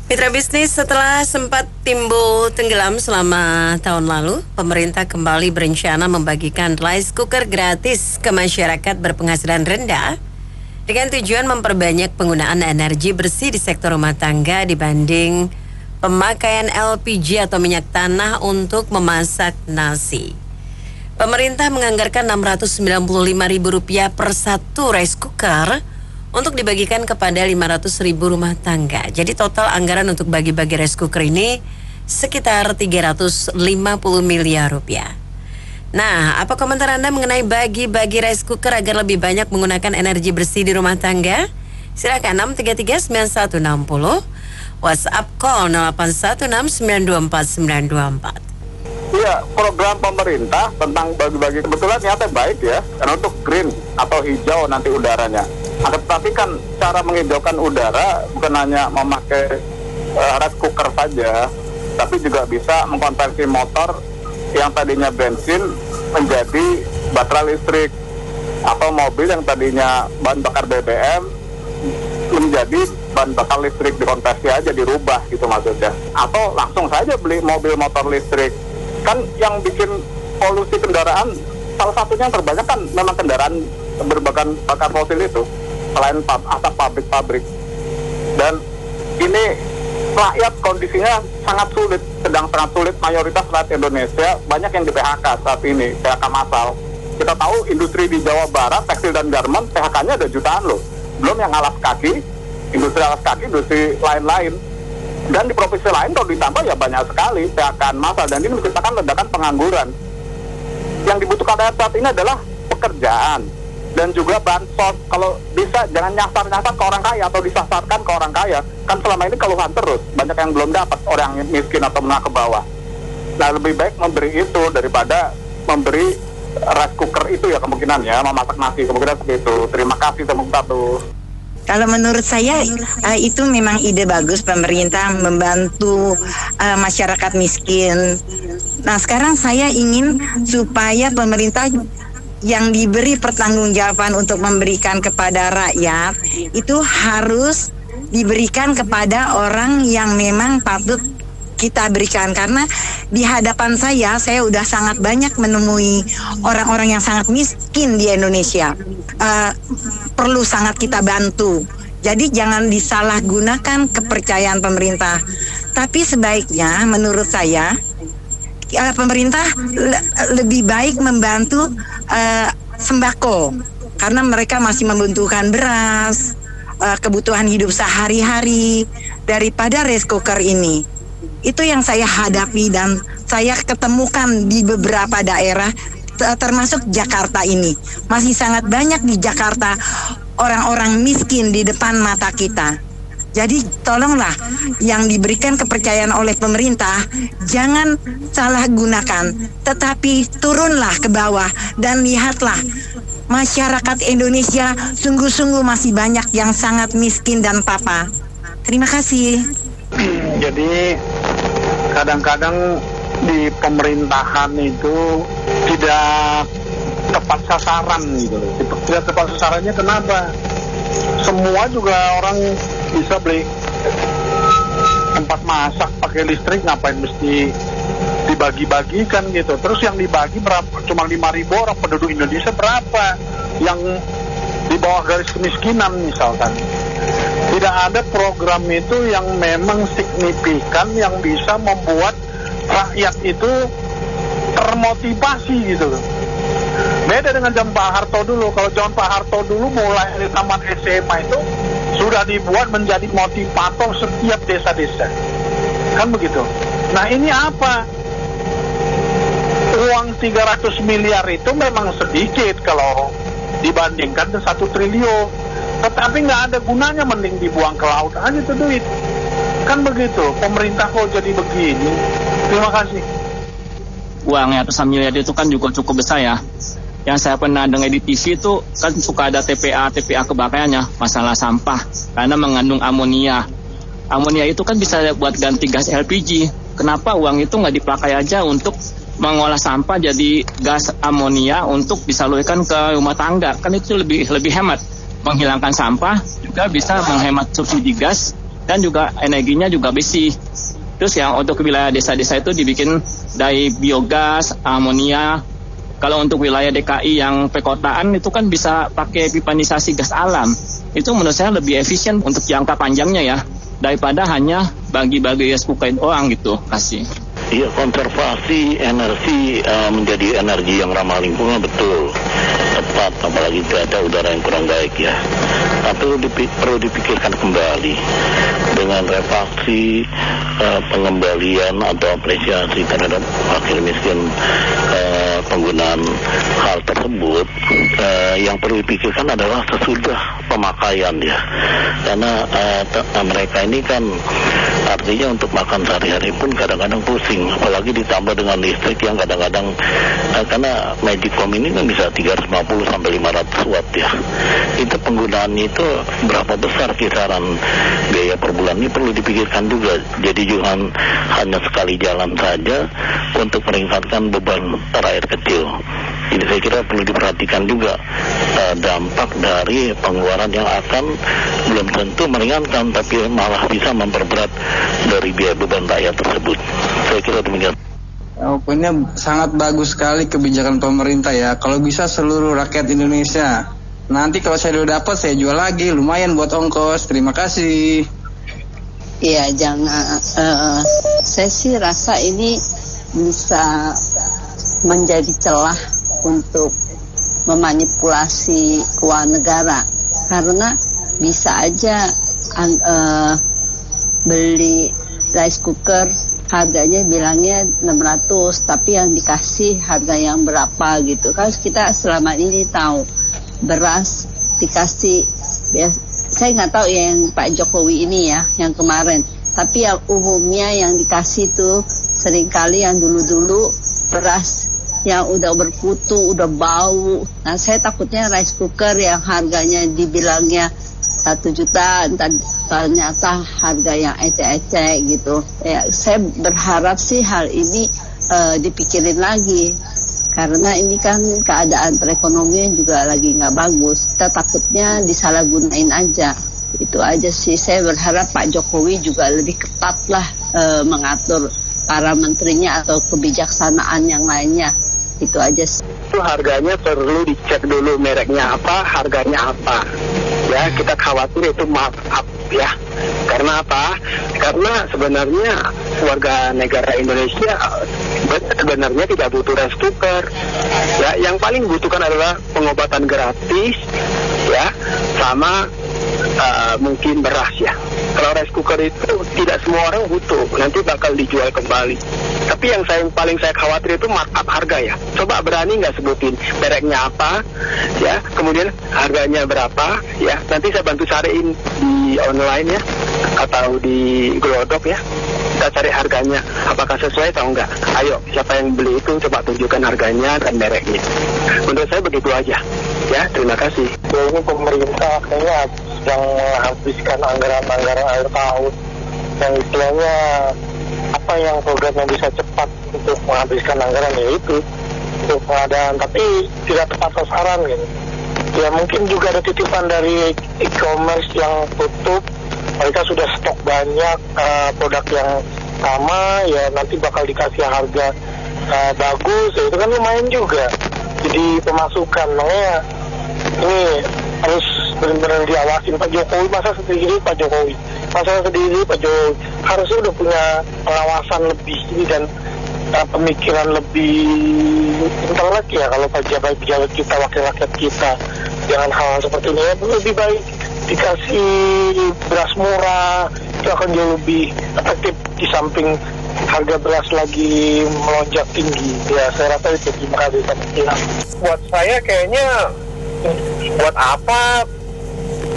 Mitra bisnis, setelah sempat timbul tenggelam selama tahun lalu, pemerintah kembali berencana membagikan rice cooker gratis ke masyarakat berpenghasilan rendah dengan tujuan memperbanyak penggunaan energi bersih di sektor rumah tangga dibanding pemakaian LPG atau minyak tanah untuk memasak nasi. Pemerintah menganggarkan Rp695.000 per satu rice cooker untuk dibagikan kepada 500.000 rumah tangga. Jadi total anggaran untuk bagi-bagi rice cooker ini sekitar Rp350 miliar. Nah, apa komentar Anda mengenai bagi-bagi rice cooker agar lebih banyak menggunakan energi bersih di rumah tangga? Silakan 633-9160, WhatsApp call 0816924924. Iya, program pemerintah tentang bagi-bagi kebetulan niatnya baik ya, karena untuk green atau hijau nanti udaranya. Tetapi kan cara menghijaukan udara bukan hanya memakai rice cooker saja, tapi juga bisa mengkonversi motor yang tadinya bensin menjadi baterai listrik, atau mobil yang tadinya bahan bakar BBM menjadi bahan bakar listrik, dikonversi aja, dirubah gitu maksudnya. Atau langsung saja beli mobil motor listrik. Kan yang bikin polusi kendaraan salah satunya yang terbanyak kan memang kendaraan berbahan bakar fosil itu, selain asap pabrik-pabrik. Dan ini rakyat kondisinya sangat sulit, sedang sangat sulit. Mayoritas rakyat Indonesia banyak yang di PHK saat ini, PHK massal. Kita tahu industri di Jawa Barat, tekstil dan garment, PHK-nya ada jutaan loh. Belum yang alas kaki, industri lain-lain. Dan di provinsi lain kalau ditambah ya banyak sekali PHK massal, dan ini menciptakan ledakan pengangguran. Yang dibutuhkan rakyat saat ini adalah pekerjaan dan juga bansos. Kalau bisa jangan nyasar-nyasar ke orang kaya atau disasarkan ke orang kaya. Kan selama ini keluhan terus, banyak yang belum dapat, orang miskin atau menengah ke bawah. Nah, lebih baik memberi itu daripada memberi rice cooker itu ya, kemungkinan ya, memasak nasi, kemungkinan seperti itu. Terima kasih teman-teman. Kalau menurut saya itu memang ide bagus pemerintah membantu masyarakat miskin. Nah, sekarang saya ingin supaya pemerintah yang diberi pertanggungjawaban untuk memberikan kepada rakyat itu harus diberikan kepada orang yang memang patut kita berikan, karena di hadapan saya udah sangat banyak menemui orang-orang yang sangat miskin di Indonesia. Perlu sangat kita bantu. Jadi jangan disalahgunakan kepercayaan pemerintah. Tapi sebaiknya menurut saya pemerintah lebih baik membantu sembako, karena mereka masih membutuhkan beras, kebutuhan hidup sehari-hari, daripada rice cooker ini. Itu yang saya hadapi dan saya ketemukan di beberapa daerah, termasuk Jakarta ini. Masih sangat banyak di Jakarta orang-orang miskin di depan mata kita. Jadi tolonglah yang diberikan kepercayaan oleh pemerintah jangan salah gunakan, tetapi turunlah ke bawah dan lihatlah masyarakat Indonesia sungguh-sungguh masih banyak yang sangat miskin dan papa. Terima kasih. Jadi kadang-kadang di pemerintahan itu tidak tepat sasaran gitu loh. Tidak tepat sasarannya kenapa? Semua juga orang bisa beli tempat masak pakai listrik, ngapain mesti dibagi-bagikan gitu. Terus yang dibagi berapa? Cuma 5.000 orang, penduduk Indonesia berapa yang di bawah garis kemiskinan misalkan. Tidak ada program itu yang memang signifikan yang bisa membuat rakyat itu termotivasi gitu. Beda dengan zaman Pak Harto dulu. Kalau zaman Pak Harto dulu mulai dari taman SMA itu sudah dibuat menjadi motivator setiap desa-desa. Kan begitu. Nah, ini apa? Uang 300 miliar itu memang sedikit kalau dibandingkan 1 triliun. Tetapi nggak ada gunanya, mending dibuang ke laut aja itu duit. Kan begitu. Pemerintah kok jadi begini. Terima kasih. Uangnya ratusan miliar itu kan juga cukup besar ya. Yang saya pernah dengar di TV itu kan suka ada TPA kebakarannya, masalah sampah karena mengandung amonia. Amonia itu kan bisa buat ganti gas LPG. Kenapa uang itu nggak dipakai aja untuk mengolah sampah jadi gas amonia untuk disalurkan ke rumah tangga? Kan itu lebih hemat, menghilangkan sampah juga bisa menghemat subsidi gas dan juga energinya juga bersih. Terus yang untuk wilayah desa-desa itu dibikin dari biogas, amonia. Kalau untuk wilayah DKI yang perkotaan itu kan bisa pakai pipanisasi gas alam. Itu menurut saya lebih efisien untuk jangka panjangnya ya, daripada hanya bagi-bagi rice cooker orang gitu kasih. Iya, konservasi energi menjadi energi yang ramah lingkungan betul, tepat, apalagi tidak ada udara yang kurang baik ya. Tapi perlu dipikirkan kembali dengan revaksi, pengembalian atau apresiasi terhadap fakir miskin, penggunaan hal tersebut. Yang perlu dipikirkan adalah sesudah pemakaian ya, karena mereka ini kan artinya untuk makan sehari-hari pun kadang-kadang pusing, apalagi ditambah dengan listrik yang kadang-kadang karena Magicom ini kan bisa 350 sampai 500 watt ya. Itu penggunaannya itu berapa besar kisaran biaya per bulan, ini perlu dipikirkan juga. Jadi jangan hanya sekali jalan saja untuk meningkatkan beban rakyat kecil. Jadi saya kira perlu diperhatikan juga dampak dari pengeluaran yang akan belum tentu meringankan, tapi malah bisa memperberat dari biaya beban rakyat tersebut. Saya kira demikian. Pokoknya sangat bagus sekali kebijakan pemerintah ya. Kalau bisa seluruh rakyat Indonesia. Nanti kalau saya udah dapat saya jual lagi, lumayan buat ongkos. Terima kasih. Iya, jangan. Saya sih rasa ini bisa menjadi celah untuk memanipulasi keuangan negara, karena bisa aja beli rice cooker harganya bilangnya 600, tapi yang dikasih harga yang berapa gitu kan. Kita selama ini tahu beras dikasih ya, saya nggak tahu yang Pak Jokowi ini ya yang kemarin, tapi yang umumnya yang dikasih tuh seringkali yang dulu-dulu beras yang udah berkutu, udah bau. Nah, saya takutnya rice cooker yang harganya dibilangnya 1 juta, ternyata harga yang ecek-ecek gitu. Ya, saya berharap sih hal ini dipikirin lagi, karena ini kan keadaan perekonomian juga lagi nggak bagus. Kita takutnya disalahgunain aja. Itu aja sih. Saya berharap Pak Jokowi juga lebih ketat lah mengatur para menterinya atau kebijaksanaan yang lainnya. Itu aja sih. Itu harganya perlu dicek dulu, mereknya apa, harganya apa. Ya, kita khawatir itu markup ya. Karena apa? Karena sebenarnya warga negara Indonesia sebenarnya tidak butuh rice cooker. Ya, yang paling butuhkan adalah pengobatan gratis ya, sama mungkin beras ya. Kalau rice cooker itu tidak semua orang butuh, nanti bakal dijual kembali. Tapi yang paling saya khawatir itu markup harga ya. Coba berani nggak sebutin mereknya apa, ya, kemudian harganya berapa, ya. Nanti saya bantu cariin di online ya, atau di Glodok ya. Kita cari harganya, apakah sesuai atau enggak. Ayo, siapa yang beli itu coba tunjukkan harganya dan mereknya. Menurut saya begitu aja. Ya, terima kasih. Ini pemerintah kayaknya sedang menghabiskan anggaran-anggaran akhir tahun. Yang istilahnya apa yang program yang bisa cepat untuk menghabiskan anggaran, yaitu untuk pengadaan, tapi tidak tepat sasaran gitu. Ya mungkin juga ada titipan dari e-commerce yang tutup. Mereka sudah stok banyak produk yang sama, ya nanti bakal dikasih harga bagus, ya itu kan lumayan juga. Jadi pemasukan, makanya ini harus benar-benar diawasin. Pak Jokowi masa sendiri Pak Jokowi harusnya udah punya pengawasan lebih ini dan pemikiran lebih intelek ya kalau pejabat kita, wakil rakyat kita, jangan hal seperti ini ya. Lebih baik dikasih beras murah, itu akan jauh lebih efektif di samping harga beras lagi melonjak tinggi. Ya saya rasa itu. Terima kasih. Buat saya kayaknya buat apa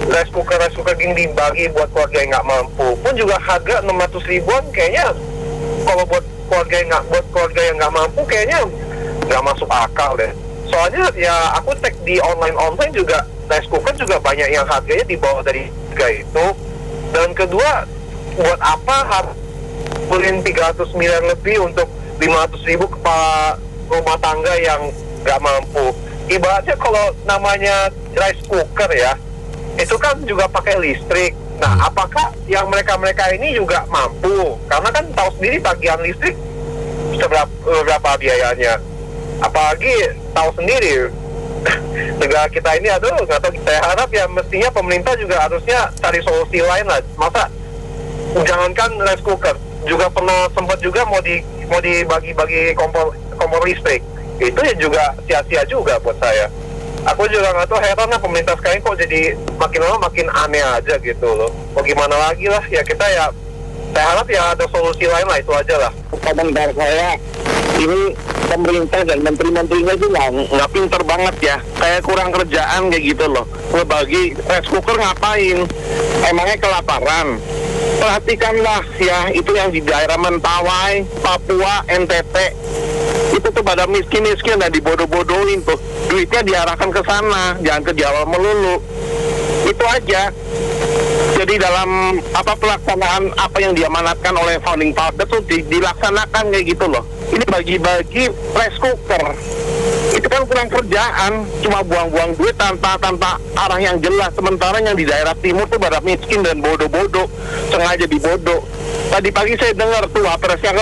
rice cooker gini dibagi buat keluarga yang nggak mampu, pun juga harga 600 ribuan kayaknya kalau buat keluarga yang nggak mampu kayaknya nggak masuk akal deh. Soalnya ya aku cek di online juga rice cooker juga banyak yang harganya di bawah dari harga itu. Dan kedua, buat apa harus beliin 300 miliar lebih untuk 500 ribu kepala rumah tangga yang nggak mampu. Ibaratnya kalau namanya rice cooker ya, itu kan juga pakai listrik. Nah, apakah yang mereka ini juga mampu? Karena kan tahu sendiri tagihan listrik berapa biayanya. Apalagi tahu sendiri negara kita ini, nggak tahu. Saya harap ya mestinya pemerintah juga harusnya cari solusi lain lah. Masa jangankan rice cooker, juga pernah sempat juga mau dibagi-bagi kompor listrik. Itu ya juga sia-sia juga buat saya. Aku juga nggak tahu, heran lah pemerintah sekarang kok jadi makin lama makin aneh aja gitu loh. Mau gimana lagi lah, ya kita ya, saya harap ya ada solusi lain lah, itu aja lah. Komentar saya, ini pemerintah dan menteri-menterinya juga nggak pinter banget ya, kayak kurang kerjaan kayak gitu loh. Ngebagi rice cooker ngapain? Emangnya kelaparan? Perhatikanlah ya, itu yang di daerah Mentawai, Papua, NTT, itu tuh pada miskin-miskin dan dibodoh-bodohin tuh. Duitnya diarahkan ke sana, jangan ke Jawa melulu. Itu aja. Jadi dalam pelaksanaan apa yang diamanatkan oleh founding father tuh dilaksanakan kayak gitu loh. Ini bagi-bagi rice cooker. Itu kan kurang kerjaan, cuma buang-buang duit tanpa arah yang jelas. Sementara yang di daerah timur tuh pada miskin dan bodoh-bodoh, sengaja dibodoh. Tadi pagi saya dengar tuh apresnya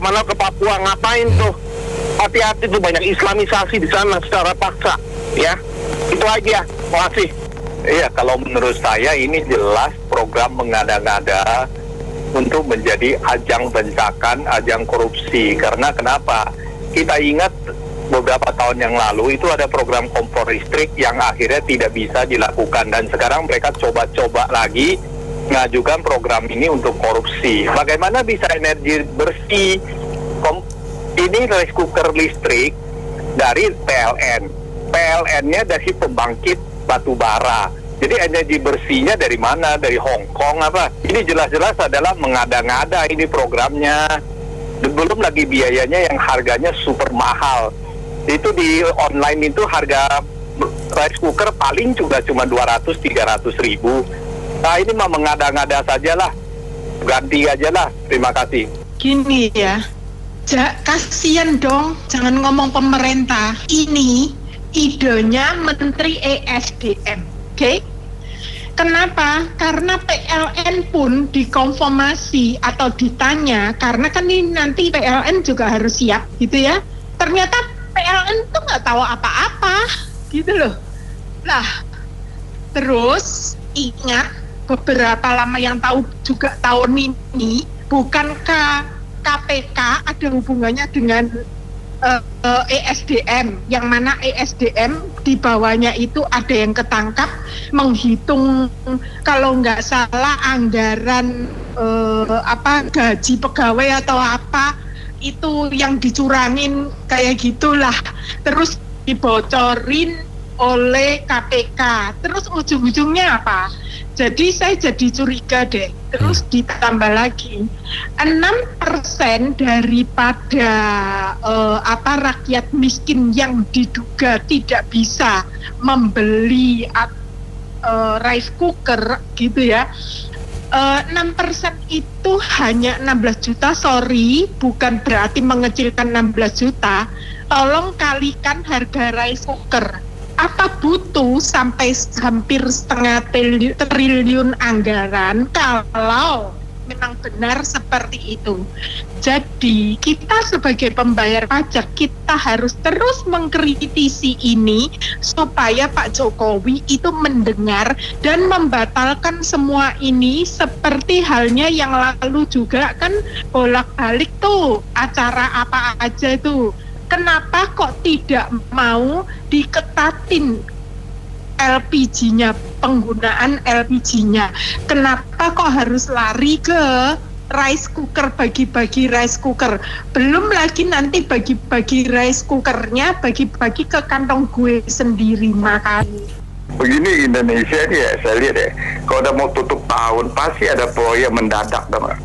ke Papua, ngapain tuh? Hati-hati tuh, banyak islamisasi di sana secara paksa, ya. Itu aja. Makasih. Iya, kalau menurut saya ini jelas program mengada-ngada untuk menjadi ajang bencakan, ajang korupsi. Karena kenapa? Kita ingat beberapa tahun yang lalu itu ada program kompor listrik yang akhirnya tidak bisa dilakukan. Dan sekarang mereka coba-coba lagi mengajukan program ini untuk korupsi. Bagaimana bisa energi bersih? Ini rice cooker listrik dari PLN. PLN-nya dari pembangkit batu bara. Jadi energi bersihnya dari mana? Dari Hong Kong apa? Ini jelas-jelas adalah mengada-ngada ini programnya. Dan belum lagi biayanya yang harganya super mahal. Itu di online itu harga rice cooker paling juga cuma 200-300 ribu. Nah ini mah mengada-ngada saja lah. Ganti aja lah. Terima kasih. Gini ya, kasian dong, jangan ngomong pemerintah. Ini idenya Menteri ESDM, oke? Kenapa? Karena PLN pun dikonfirmasi atau ditanya, karena kan ini nanti PLN juga harus siap, gitu ya. Ternyata PLN tuh nggak tahu apa-apa, gitu loh. Nah, terus ingat beberapa lama yang tahu juga tahun ini, bukankah KPK ada hubungannya dengan ESDM, yang mana ESDM di bawahnya itu ada yang ketangkap menghitung kalau nggak salah anggaran gaji pegawai atau apa itu yang dicurangin kayak gitulah, terus dibocorin oleh KPK. Terus ujung-ujungnya apa? Jadi saya jadi curiga deh. Terus ditambah lagi 6% daripada rakyat miskin yang diduga tidak bisa membeli rice cooker gitu ya. 6% itu hanya 16 juta, sorry, bukan berarti mengecilkan 16 juta. Tolong kalikan harga rice cooker. Apa butuh sampai hampir setengah triliun anggaran kalau memang benar seperti itu? Jadi kita sebagai pembayar pajak, kita harus terus mengkritisi ini supaya Pak Jokowi itu mendengar dan membatalkan semua ini, seperti halnya yang lalu juga kan bolak-balik tuh acara apa aja tuh. Kenapa kok tidak mau diketatin LPG-nya, penggunaan LPG-nya? Kenapa kok harus lari ke rice cooker, bagi-bagi rice cooker? Belum lagi nanti bagi-bagi rice cookernya, bagi-bagi ke kantong gue sendiri makan. Begini Indonesia nih ya, saya lihat ya, kalau udah mau tutup tahun pasti ada proyek mendadak, tau nggak?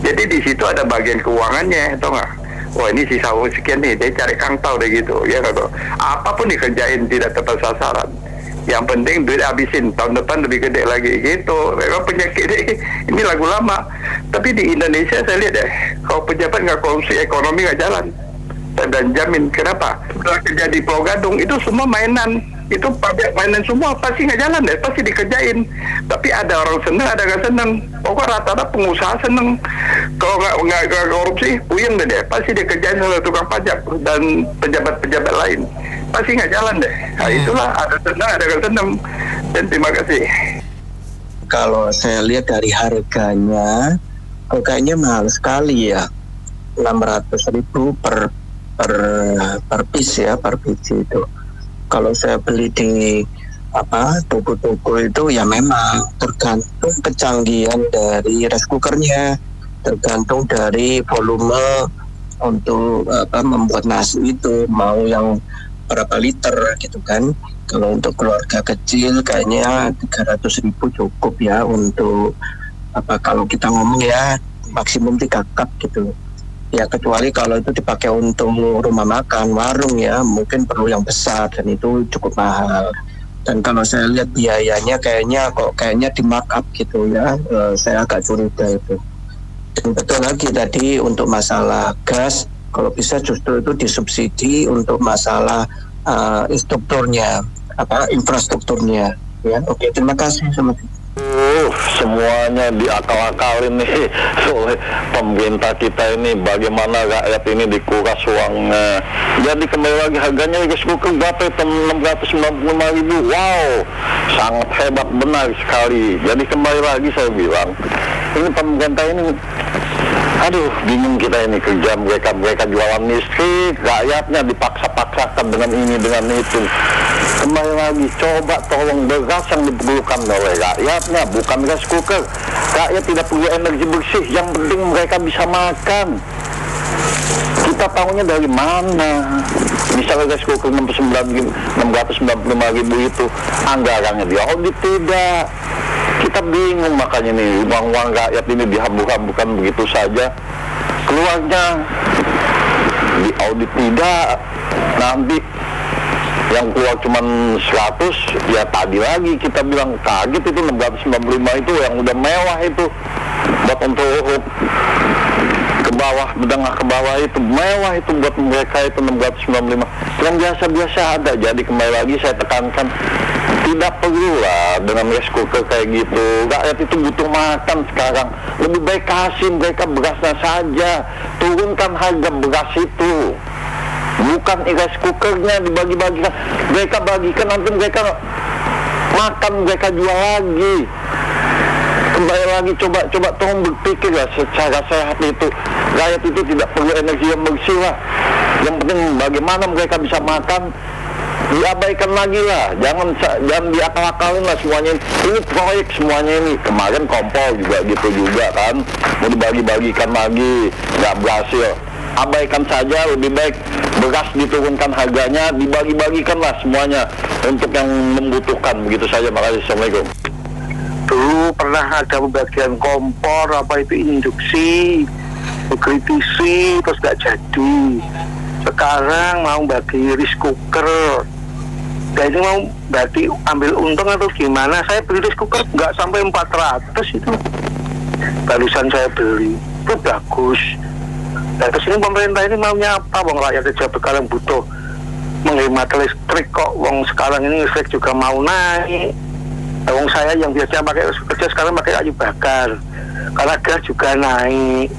Jadi di situ ada bagian keuangannya, tau nggak? Wah ini sisa uang sekian nih, dia cari kangtau deh gitu, ya nggak tuh? Apapun dikerjain tidak tepat sasaran. Yang penting duit habisin, tahun depan lebih gede lagi gitu. Memang penyakit ini lagu lama. Tapi di Indonesia saya lihat ya, kalau pejabat nggak korupsi, ekonomi nggak jalan. dan jamin. Kenapa? Setelah terjadi Pulau Gadung itu semua mainan, itu pabrik mainan semua pasti nggak jalan deh, pasti dikerjain. Tapi ada orang seneng, ada nggak seneng. Pokoknya rata-rata pengusaha seneng. Kalau nggak korupsi, puyeng deh, pasti dikerjain oleh tukang pajak dan pejabat-pejabat lain. Pasti nggak jalan deh. Nah, itulah ada seneng, ada nggak seneng. Dan terima kasih. Kalau saya lihat dari harganya mahal sekali ya, 600.000 per piece ya, per biji itu. Kalau saya beli di toko-toko itu ya memang tergantung kecanggihan dari rice cookernya, tergantung dari volume untuk membuat nasi itu, mau yang berapa liter gitu kan. Kalau untuk keluarga kecil kayaknya 300.000 cukup ya untuk kalau kita ngomong ya maksimum 3 cup gitu. Ya kecuali kalau itu dipakai untuk rumah makan, warung ya, mungkin perlu yang besar dan itu cukup mahal. Dan kalau saya lihat biayanya kayaknya di markup gitu ya, saya agak curiga itu. Dan betul lagi tadi untuk masalah gas, kalau bisa justru itu disubsidi untuk masalah infrastrukturnya. Ya, oke, terima kasih. Semuanya diakal-akalin nih oleh pemerintah kita ini, bagaimana rakyat ini dikuras uangnya. Jadi kembali lagi harganya rice cooker berapa itu? 695.000. Wow, sangat hebat, benar sekali. Jadi kembali lagi saya bilang, ini pemerintah ini bingung kita ini kerja mereka jualan listrik, rakyatnya dipaksa-paksakan dengan ini dengan itu. Kembali lagi, coba tolong beras yang diperlukan oleh rakyatnya, bukan rice cooker. Rakyat tidak perlu energi bersih, yang penting mereka bisa makan. Kita tahunya dari mana? Misalnya rice cooker 695.000 itu anggarannya diaudit tidak? Kita bingung, makanya nih uang-uang rakyat ini dihambu-hambukan begitu saja. Keluarnya diaudit tidak, nanti yang keluar cuma 100, ya tadi lagi kita bilang kaget itu 695 itu yang udah mewah itu, buat untuk ke bawah, menengah ke bawah itu mewah itu buat mereka itu 695. Yang biasa-biasa ada. Jadi kembali lagi saya tekankan, tidak perlu lah dengan rice cooker kayak gitu. Rakyat itu butuh makan sekarang. Lebih baik kasih mereka berasnya saja. Turunkan harga beras itu. Bukan rice cookernya dibagi-bagikan. Mereka bagikan, nanti mereka makan, mereka jual lagi. Kembali lagi, coba tolong berpikir ya secara sehat itu. Rakyat itu tidak perlu energi yang bersih lah. Yang penting bagaimana mereka bisa makan. Diabaikan lagi lah, jangan diakal-akalin lah semuanya. Ini proyek semuanya ini. Kemarin kompol juga gitu juga kan, mau dibagi-bagikan lagi, nggak berhasil. Abaikan saja, lebih baik beras diturunkan harganya, dibagi-bagikan lah semuanya untuk yang membutuhkan. Begitu saja, makasih. Assalamualaikum. Dulu pernah ada pembagian kompor, induksi, kritisi, terus nggak jadi. Sekarang mau bagi rice cooker. Dan ini mau berarti ambil untung atau gimana? Saya beli rice cooker nggak sampai 400 itu. Barusan saya beli, itu bagus. Dan terus ini pemerintah ini maunya apa? Wong rakyat aja sekarang butuh menghemat listrik kok. Wong sekarang ini listrik juga mau naik. Wong saya yang biasanya pakai kerja sekarang pakai kayu bakar. Karena gas juga naik.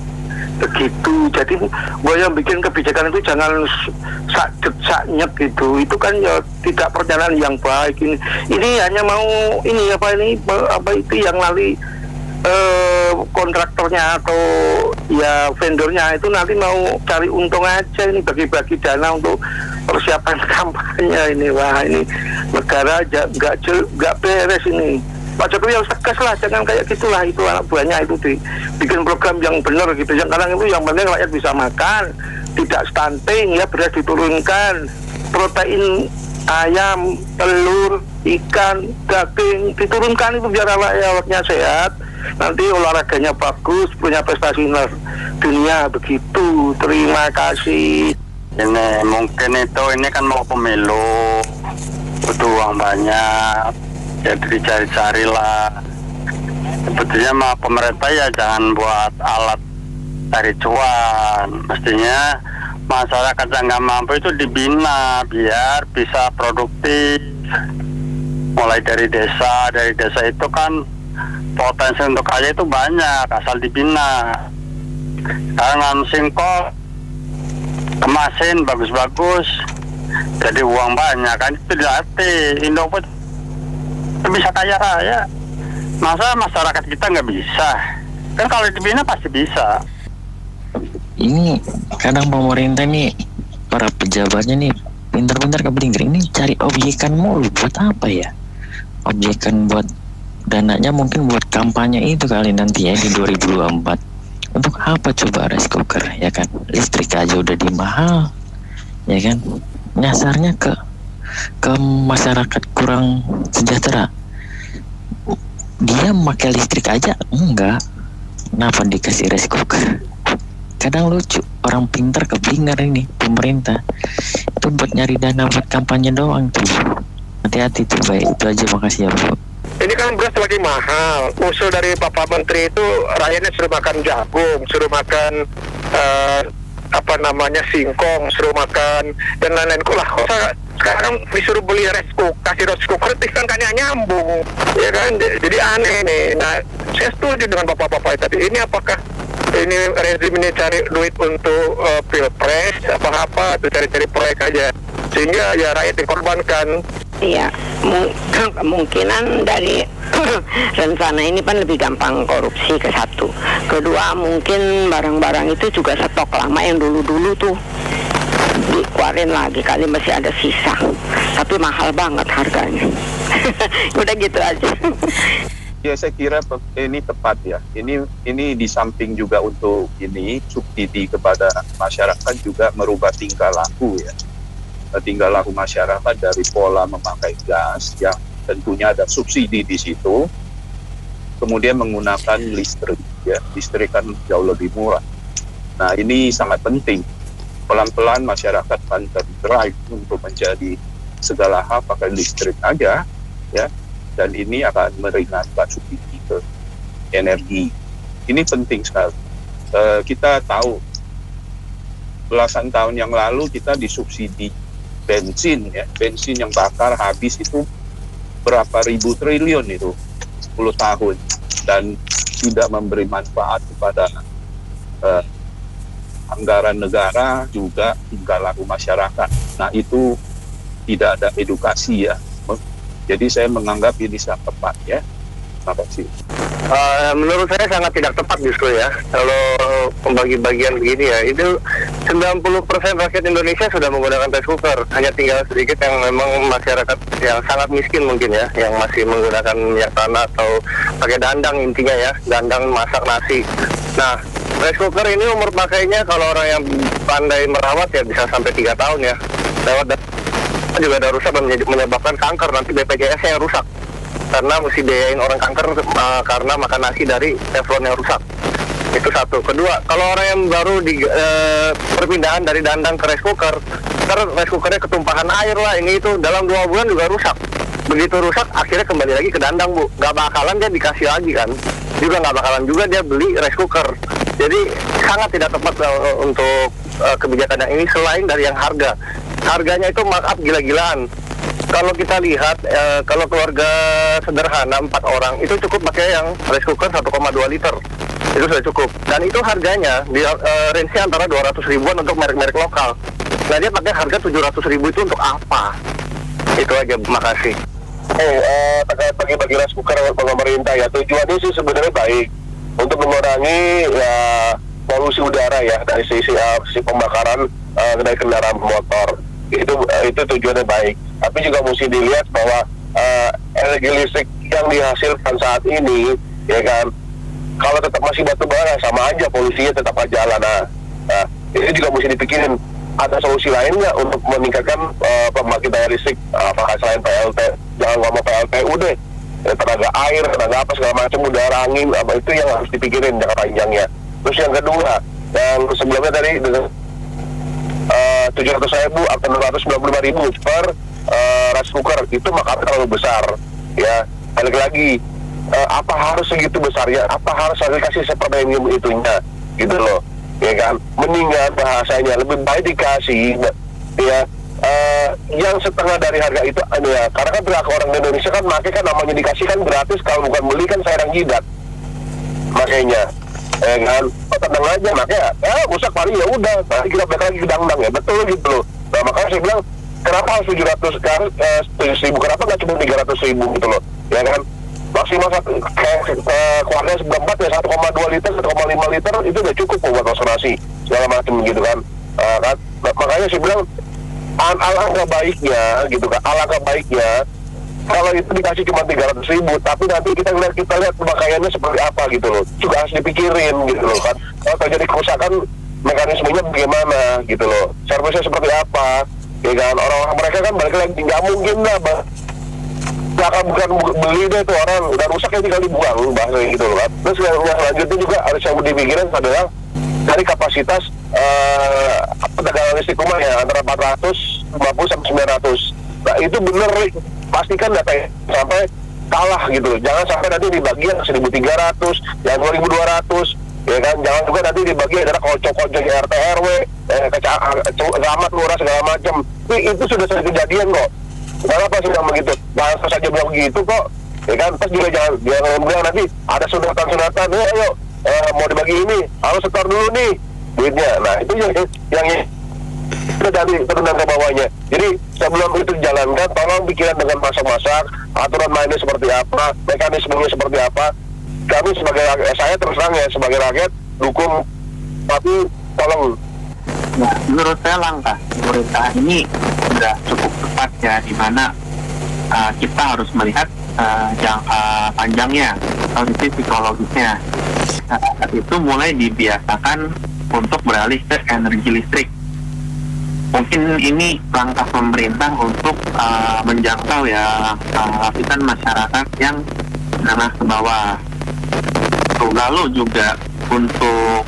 Begitu. Jadi gue yang bikin kebijakan itu jangan saknyet gitu. Itu kan ya tidak perjalanan yang baik. Ini hanya mau apa itu yang nanti kontraktornya atau ya vendornya itu nanti mau cari untung aja, ini bagi-bagi dana untuk persiapan kampanye ini. Wah, ini negara aja nggak beres ini. Pak Jokowi harus tegas lah, jangan kayak gitulah, itu anak buahnya itu bikin program yang benar gitu. Yang sekarang itu yang penting rakyat bisa makan, tidak stunting ya, beras diturunkan, protein ayam, telur, ikan, daging diturunkan itu biar rakyatnya sehat. Nanti olahraganya bagus, punya prestasi dunia begitu. Terima kasih. Ini mungkin ini kan mau pemilu, butuh uang banyak, jadi dicari-carilah. Sebetulnya mah pemerintah ya jangan buat alat cari cuan, mestinya masyarakat yang nggak mampu itu dibina biar bisa produktif. Mulai dari desa itu kan potensi untuk kaya itu banyak, asal dibina. Sekarang singkong kemasin bagus-bagus, jadi uang banyak kan, itu dilatih. Indofood bisa kaya raya, masa masyarakat kita nggak bisa? Kan kalau dibina pasti bisa. Ini kadang pemerintah nih, para pejabatnya nih pintar-pintar keblinger ini cari objekan mulu. Buat apa ya? Objekan buat dananya mungkin buat kampanye itu kali nanti ya di 2024. Untuk apa coba rice cooker ya kan? Listrik aja udah dimahal ya kan? Nyasarnya ke masyarakat kurang sejahtera. Dia pakai listrik aja enggak, kenapa dikasih rice cooker? Kadang lucu, orang pintar keblinger ini pemerintah itu buat nyari dana buat kampanye doang tuh. Hati-hati tuh. Baik, itu aja, makasih ya Bu. Ini kan beras lagi mahal. Usul dari Bapak Menteri itu rakyatnya suruh makan jagung, suruh makan singkong, suruh makan dan lain-lain. Kok lah sekarang disuruh beli kasih rice cooker itu kan nyambung, ya kan? Jadi aneh nih. Nah, saya setuju dengan bapak-bapak tadi. Ini apakah ini rezim ini cari duit untuk pilpres apa atau cari-cari proyek aja sehingga ya rakyat dikorbankan? Iya, kemungkinan dari rencana ini kan lebih gampang korupsi ke satu. Kedua, mungkin barang-barang itu juga stok lama yang dulu-dulu tuh dikeluarin lagi kali masih ada sisa. Tapi mahal banget harganya. Udah gitu aja. Ya, saya kira ini tepat ya. Ini di samping juga untuk ini subsidi kepada masyarakat juga merubah tingkah laku ya. Tingkah laku masyarakat dari pola memakai gas yang tentunya ada subsidi di situ, kemudian menggunakan listrik ya. Listrik kan jauh lebih murah. Nah, ini sangat penting. Pelan-pelan masyarakat akan terdrive untuk menjadi segala hal pakai listrik aja ya. Dan ini akan meringankan subsidi ke energi. Ini penting sekali. Kita tahu belasan tahun yang lalu kita disubsidi bensin ya, bensin yang bakar habis itu berapa ribu triliun itu 10 tahun dan tidak memberi manfaat kepada anggaran negara juga tingkah laku masyarakat. Nah, itu tidak ada edukasi ya. Jadi saya menganggap ini sangat tepat ya. Terima kasih. Menurut saya sangat tidak tepat justru ya. Kalau pembagi-bagian begini ya, itu 90% rakyat Indonesia sudah menggunakan rice cooker. Hanya tinggal sedikit yang memang masyarakat yang sangat miskin mungkin ya, yang masih menggunakan minyak tanah atau pakai dandang intinya ya, dandang masak nasi. Nah, rice cooker ini umur pakainya kalau orang yang pandai merawat ya bisa sampai 3 tahun ya. Lewat juga ada rusak dan menyebabkan kanker, nanti BPJS-nya yang rusak. Karena mesti biayain orang kanker karena makan nasi dari teflon yang rusak. Itu satu. Kedua, kalau orang yang baru di perpindahan dari dandang ke rice cooker, ntar rice cookernya ketumpahan air lah, ini itu dalam 2 bulan juga rusak. Begitu rusak, akhirnya kembali lagi ke dandang, Bu. Gak bakalan dia dikasih lagi kan. Juga gak bakalan juga dia beli rice cooker. Jadi sangat tidak tepat untuk kebijakan yang ini selain dari yang harga. Harganya itu markup gila-gilaan. Kalau kita lihat, kalau keluarga sederhana 4 orang itu cukup pakai yang rice cooker 1,2 liter. Itu sudah cukup. Dan itu harganya di range-nya antara 200 ribuan untuk merek-merek lokal. Nah, dia pakai harga 700 ribu itu untuk apa? Itu aja, makasih. Terkait bagi-bagi rice cooker pemerintah ya, tujuannya sih sebenarnya baik untuk mengurangi ya polusi udara ya dari sisi pembakaran dari kendaraan motor. Itu tujuannya baik. Tapi juga mesti dilihat bahwa energi listrik yang dihasilkan saat ini ya kan, kalau tetap masih batu bara sama aja polusinya tetap aja jalan. Nah, ini juga mesti dipikirin ada solusi lainnya untuk meningkatkan pembangkit daya listrik, apakah selain PLT, jangan ngomong PLTU deh, tenaga air, tenaga apa segala macam, udara, angin, apa itu yang harus dipikirin jangka panjangnya. Terus yang kedua, yang sebelumnya tadi 700.000 atau 295.000 per rice cooker itu makanya terlalu besar ya. Balik lagi, apa harus segitu besarnya, apa harus kasih sepremium itunya gitu loh. ya kan, meninggal bahasanya lebih baik dikasih ya yang setengah dari harga itu ya, karena kan pihak orang Indonesia kan makanya kan namanya dikasih kan gratis, kalau bukan beli kan sayang jidat makanya ya kan, tenang aja makanya rusak paling ya udah nanti kita balik lagi ke dangdang ya, betul gitu loh. Nah makanya saya bilang kenapa harus 700.000, kenapa nggak cuma 300.000 gitu loh ya kan, maksimal keluarga 94 ya 1,2 liter 1,5 liter itu udah cukup buat konservasi segala macam gitu kan. Kan makanya saya bilang alangkah baiknya gitu kan, alangkah baiknya kalau itu dikasih cuma 300.000 tapi nanti kita lihat pemakaiannya seperti apa gitu loh, juga harus dipikirin gitu loh kan, kalau terjadi kerusakan mekanismenya bagaimana gitu loh, servisnya seperti apa ya kan. Orang-orang mereka kan balik lagi nggak mungkin lah bukan beli deh tuh orang udah rusak ya tinggal dibuang bahasa gitu loh kan. Terus yang selanjutnya juga harus yang dipikirin adalah dari kapasitas tegangan listrik rumah ya antara 450 sampai 900. Nah itu bener pastikan data sampai kalah gitu loh. Jangan sampai nanti dibagi yang 1.300, yang 2.200 ya kan. Jangan juga nanti dibagi adalah kocok-kocok RT RW, camat lurah segala macam. Itu sudah sering kejadian kok. Kenapa sudah begitu? Jangan saja bilang begitu kok. Ya kan, terus juga jangan bilang nanti ada sunatan-sunatan, ayo mau dibagi ini, harus setor dulu nih duitnya. Nah itu yang dari turun ke bawahnya. Jadi sebelum itu dijalankan, tolong pikiran dengan masak-masak, aturan mainnya seperti apa, mekanismenya seperti apa. Kami sebagai saya terus terang ya sebagai rakyat dukung, tapi tolong. Nah, menurut saya langkah pemerintah ini sudah cukup tepat ya, di mana kita harus melihat jangka panjangnya, kondisi psikologisnya. Saat itu mulai dibiasakan untuk beralih ke energi listrik. Mungkin ini langkah pemerintah untuk menjangkau ya lapisan masyarakat yang menengah ke bawah. Lalu juga untuk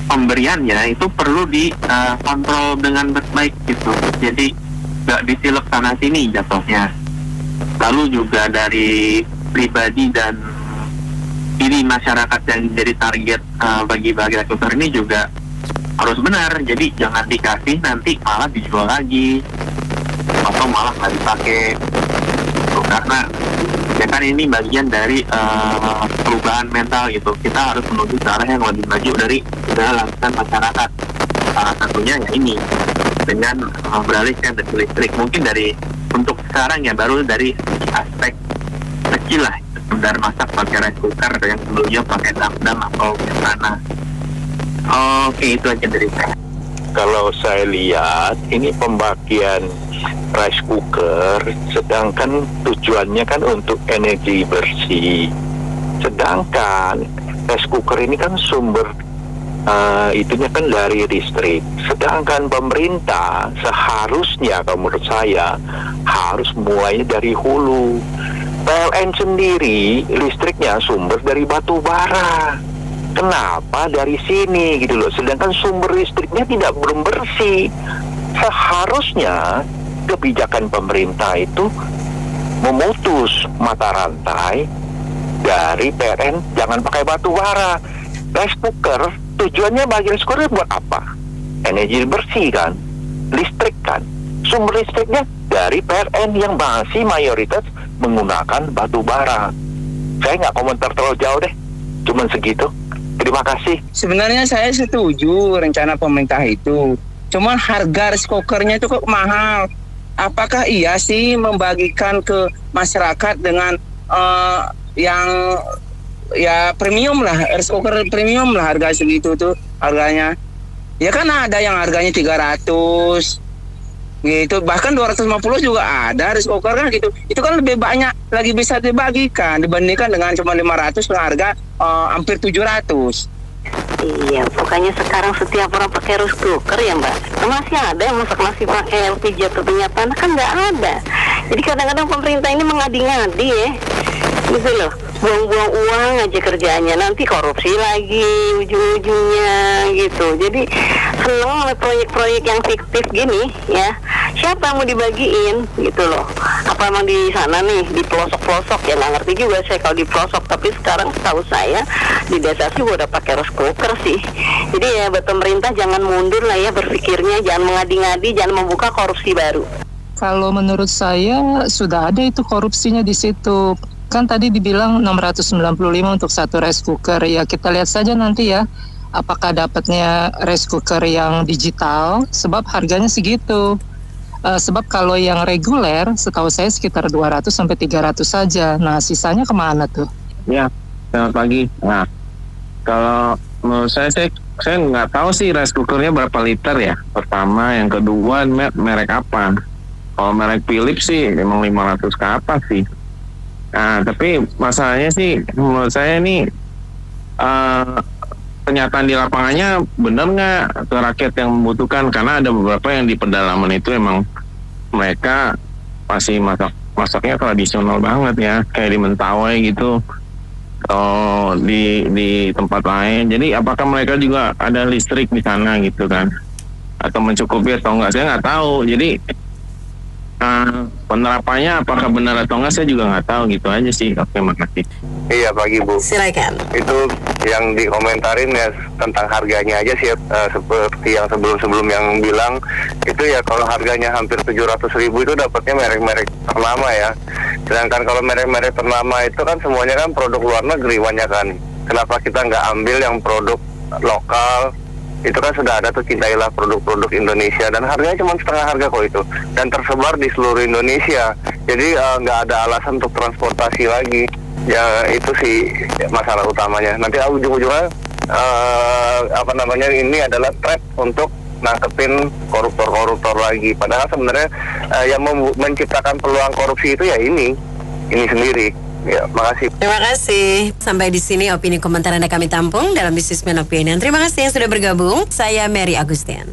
pemberiannya itu perlu dikontrol dengan baik gitu. Jadi nggak disilep sana sini jatuhnya. Lalu juga dari pribadi dan diri masyarakat yang jadi target bagi-bagi skuter ini juga harus benar. Jadi jangan dikasih nanti malah dijual lagi atau malah nggak dipakai. Karena ya kan ini bagian dari perubahan mental gitu. Kita harus menuju ke arah yang lebih maju dari segala lapisan masyarakat. Salah satunya ya ini dengan beralih ke energi listrik. Mungkin dari untuk sekarang ya baru dari aspek kecil lah, sekedar masak pakai rice cooker yang sebelumnya pakai dam atau tanah. Oke, itu aja dari saya. Kalau saya lihat ini pembagian rice cooker, sedangkan tujuannya kan untuk energi bersih. Sedangkan rice cooker ini kan sumber itunya kan dari listrik. Sedangkan pemerintah seharusnya kalau menurut saya harus mulai dari hulu. PLN sendiri listriknya sumber dari batu bara. Kenapa dari sini gitu loh? Sedangkan sumber listriknya tidak belum bersih. Seharusnya kebijakan pemerintah itu memutus mata rantai dari PLN, jangan pakai batu bara. Rice cooker tujuannya bagi rice cooker buat apa? Energi bersih kan, listrik kan. Sumber listriknya dari PLN yang masih mayoritas menggunakan batu bara. Saya nggak komentar terlalu jauh deh, cuman segitu. Terima kasih. Sebenarnya saya setuju rencana pemerintah itu. Cuman harga rice cookernya itu kok mahal. Apakah iya sih membagikan ke masyarakat dengan yang ya premium lah, rice cooker premium lah harga segitu tuh harganya. Ya kan ada yang harganya 300 gitu, bahkan 250 juga ada rice cooker kan gitu. Itu kan lebih banyak lagi bisa dibagikan dibandingkan dengan cuma 500 dengan harga hampir 700. Iya, pokoknya sekarang setiap orang pakai rice cooker ya Mbak. Masih ada yang masak nasi pakai LPG atau minyak tanah kan nggak ada. Jadi kadang-kadang pemerintah ini mengadi-ngadi ya, gitu loh. Buang-buang uang aja kerjaannya, nanti korupsi lagi ujung-ujungnya gitu. Jadi seneng oleh proyek-proyek yang fiktif gini ya. siapa yang mau dibagiin gitu loh. Apa emang di sana nih di pelosok-pelosok, ya nggak ngerti juga saya kalau di pelosok. Tapi sekarang setahu saya di desa sih udah pakai rice cooker sih. Jadi ya buat pemerintah jangan mundur lah ya berpikirnya, jangan mengadi-ngadi, jangan membuka korupsi baru. Kalau menurut saya sudah ada itu korupsinya di situ. Kan tadi dibilang 695 untuk satu rice cooker. Ya kita lihat saja nanti ya apakah dapatnya rice cooker yang digital, sebab harganya segitu. Sebab kalau yang reguler setahu saya sekitar 200 sampai 300 saja. Nah, sisanya kemana tuh? Ya, selamat pagi. Nah, kalau menurut saya nggak tahu sih rice cookernya berapa liter ya. Pertama, yang kedua merek apa. Kalau merek Philips sih memang 500 ke atas sih. Nah, tapi masalahnya sih menurut saya nih kenyataan di lapangannya benar nggak ke rakyat yang membutuhkan, karena ada beberapa yang di pedalaman itu emang mereka masih masaknya tradisional banget ya, kayak di Mentawai gitu atau di tempat lain. Jadi apakah mereka juga ada listrik di sana gitu kan, atau mencukupi atau enggak, saya nggak tahu. Jadi penerapannya apakah benar atau enggak saya juga nggak tahu, gitu aja sih. Oke, makasih. Iya, pagi Bu. Silakan. Itu yang dikomentarin ya tentang harganya aja sih, seperti yang sebelum yang bilang itu ya, kalau harganya hampir 700.000 itu dapatnya merek-merek ternama ya. Sedangkan kalau merek-merek ternama itu kan semuanya kan produk luar negeri kan. Kenapa kita nggak ambil yang produk lokal? Itu kan sudah ada tuh, cintailah produk-produk Indonesia, dan harganya cuma setengah harga kok itu, dan tersebar di seluruh Indonesia. Jadi nggak ada alasan untuk transportasi lagi. Ya itu sih masalah utamanya. Nanti ujung-ujungnya ini adalah threat untuk nangkepin koruptor lagi. Padahal sebenarnya yang menciptakan peluang korupsi itu ya ini sendiri. Ya, makasih. Terima kasih. Sampai di sini opini komentar Anda kami tampung dalam Businessman Opinion. Terima kasih yang sudah bergabung. Saya Mary Agustin.